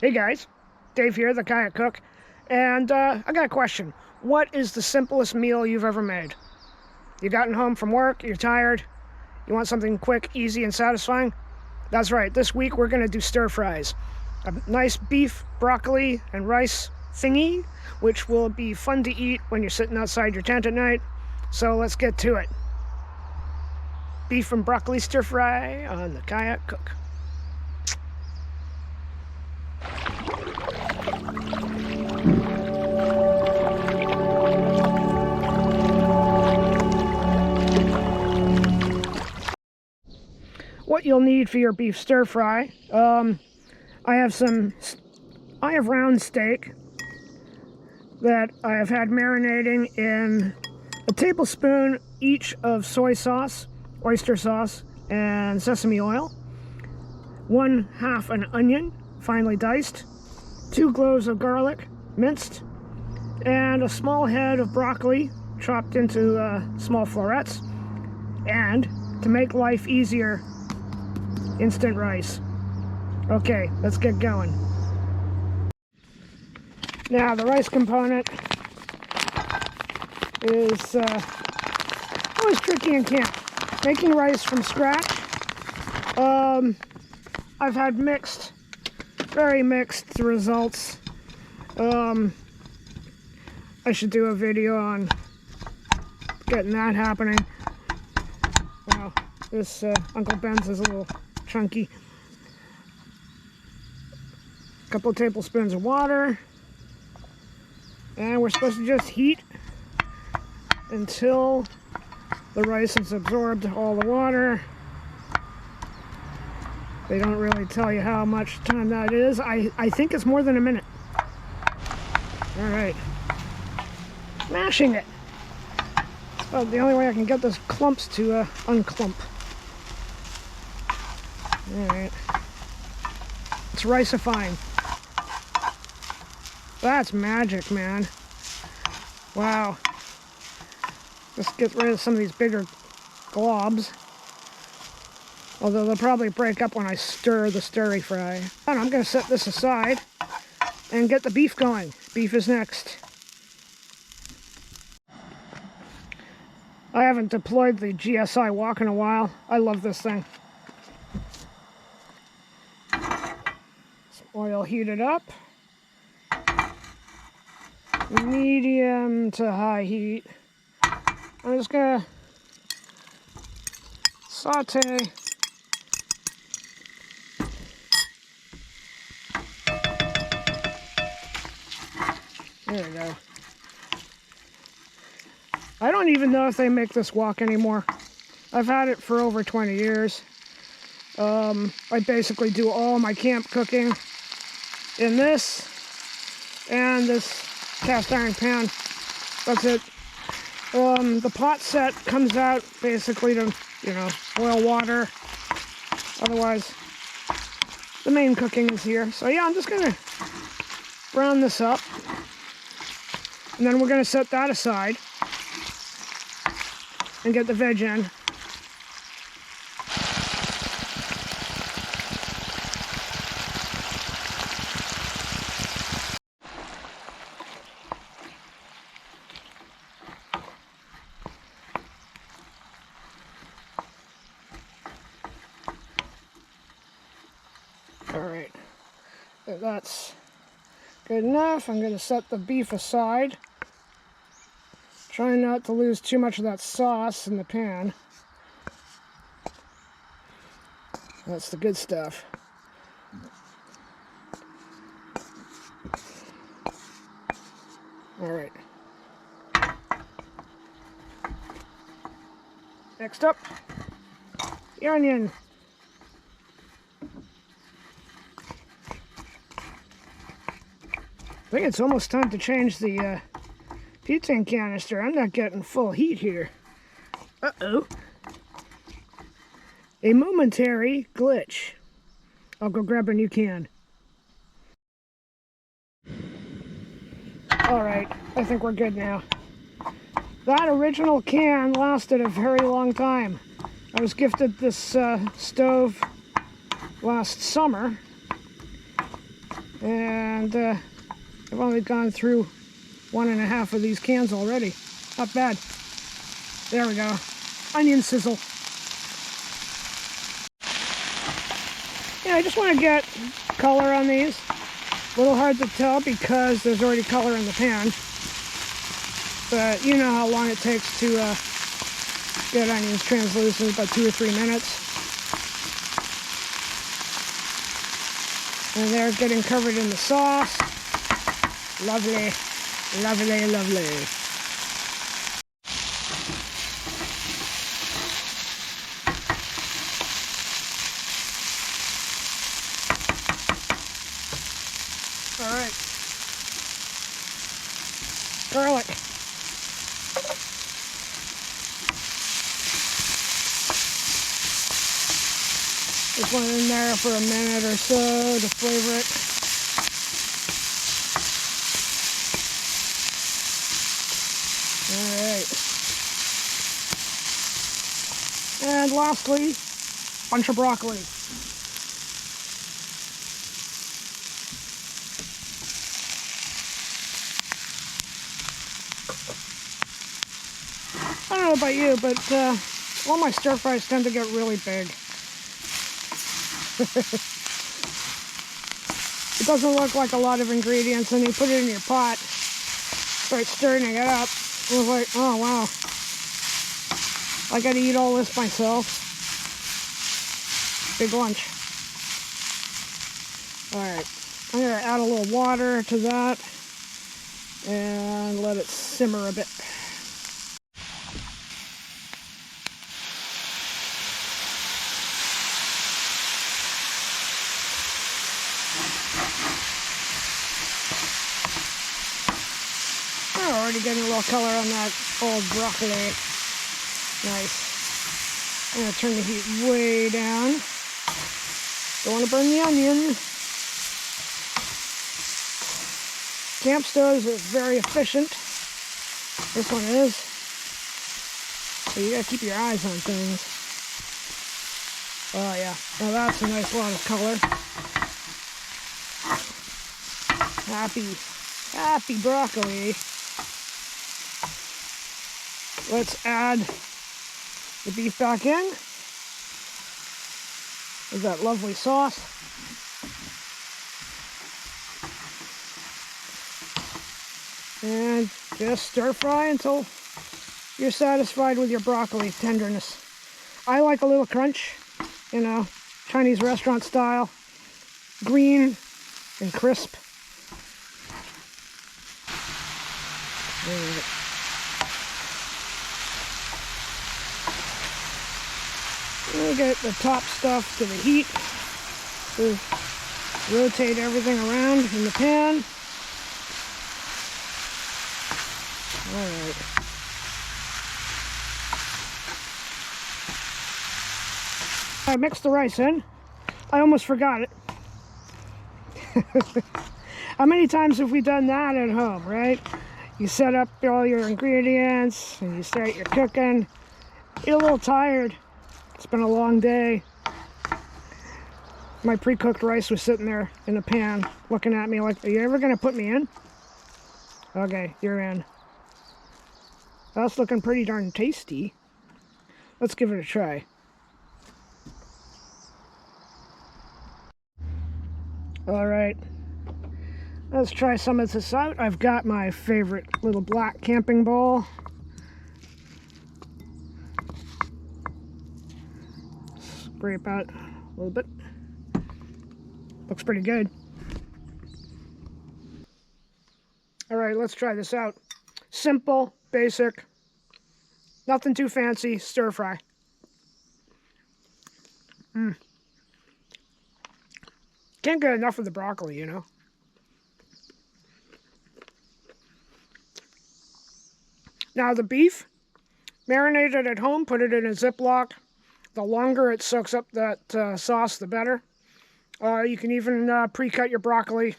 Hey guys, Dave here, the kayak cook, and I got a question. What is the simplest meal you've ever made? You've gotten home from work, you're tired, you want something quick, easy, and satisfying? That's right, this week we're going to do stir fries. A nice beef, broccoli, and rice thingy, which will be fun to eat when you're sitting outside your tent at night. So let's get to it. Beef and broccoli stir fry on the kayak cook. What you'll need for your beef stir fry, I have round steak that I have had marinating in a tablespoon each of soy sauce, oyster sauce, and sesame oil, 1/2 an onion finely diced, 2 cloves of garlic minced, and a small head of broccoli chopped into small florets, and to make life easier, instant rice. Okay, let's get going. Now the rice component is always tricky in camp. Making rice from scratch. I've had very mixed results. I should do a video on getting that happening. Wow, this Uncle Ben's is a little chunky. A couple tablespoons of water, and we're supposed to just heat until the rice has absorbed all the water. They don't really tell you how much time that is. I think it's more than a minute. All right, mashing it. Well, the only way I can get those clumps to unclump. Alright. It's ricifying. That's magic, man. Wow. Just get rid of some of these bigger globs. Although they'll probably break up when I stir the stir fry. And I'm going to set this aside and get the beef going. Beef is next. I haven't deployed the GSI wok in a while. I love this thing. Oil heated up. Medium to high heat. I'm just gonna saute. There we go. I don't even know if they make this wok anymore. I've had it for over 20 years. I basically do all my camp cooking in this and this cast iron pan. That's it. The pot set comes out basically to, boil water. Otherwise, the main cooking is here. So yeah, I'm just gonna brown this up, and then we're gonna set that aside and get the veg in. Alright, that's good enough. I'm going to set the beef aside. Trying not to lose too much of that sauce in the pan. That's the good stuff. Alright. Next up, the onion. I think it's almost time to change the butane canister. I'm not getting full heat here. Uh-oh. A momentary glitch. I'll go grab a new can. Alright, I think we're good now. That original can lasted a very long time. I was gifted this stove last summer, And I've only gone through 1.5 of these cans already. Not bad. There we go. Onion sizzle. Yeah, I just want to get color on these. A little hard to tell because there's already color in the pan. But you know how long it takes to get onions translucent, about 2 or 3 minutes. And they're getting covered in the sauce. Lovely, lovely, lovely. All right. Garlic. Just one in there for a minute or so to flavor it. All right. And lastly, a bunch of broccoli. I don't know about you, but all my stir fries tend to get really big. It doesn't look like a lot of ingredients, and you put it in your pot, start stirring it up. I was like, oh wow, I gotta eat all this myself. Big lunch. Alright, I'm gonna add a little water to that and let it simmer a bit. Oh, already getting a little color on that old broccoli. Nice. I'm going to turn the heat way down. Don't want to burn the onion. Camp stoves are very efficient. This one is. So you got to keep your eyes on things. Oh yeah. Now that's a nice lot of color. Happy broccoli. Let's add the beef back in. With that lovely sauce. And just stir fry until you're satisfied with your broccoli tenderness. I like a little crunch, you know, Chinese restaurant style. Green and crisp. We'll get the top stuff to the heat. So rotate everything around in the pan. Alright. I mixed the rice in. I almost forgot it. How many times have we done that at home, right? You set up all your ingredients and you start your cooking. You're a little tired. It's been a long day. My pre-cooked rice was sitting there in the pan looking at me like, are you ever going to put me in? Okay, you're in. That's looking pretty darn tasty. Let's give it a try. All right. Let's try some of this out. I've got my favorite little black camping bowl. Scrape out a little bit. Looks pretty good. All right, let's try this out. Simple, basic, nothing too fancy, stir fry. Can't get enough of the broccoli, you know. Now the beef, marinate it at home, put it in a Ziploc. The longer it soaks up that sauce, the better. You can even pre-cut your broccoli.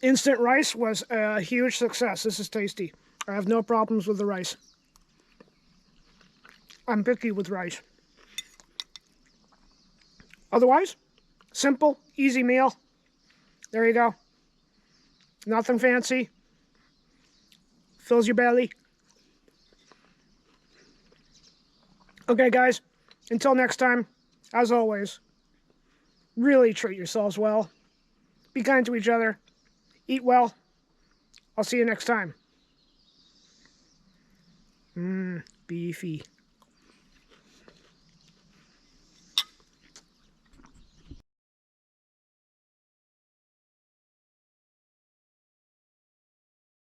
Instant rice was a huge success. This is tasty. I have no problems with the rice. I'm picky with rice. Otherwise, simple, easy meal. There you go. Nothing fancy. Fills your belly. Okay, guys. Until next time, as always, really treat yourselves well. Be kind to each other. Eat well. I'll see you next time. Beefy.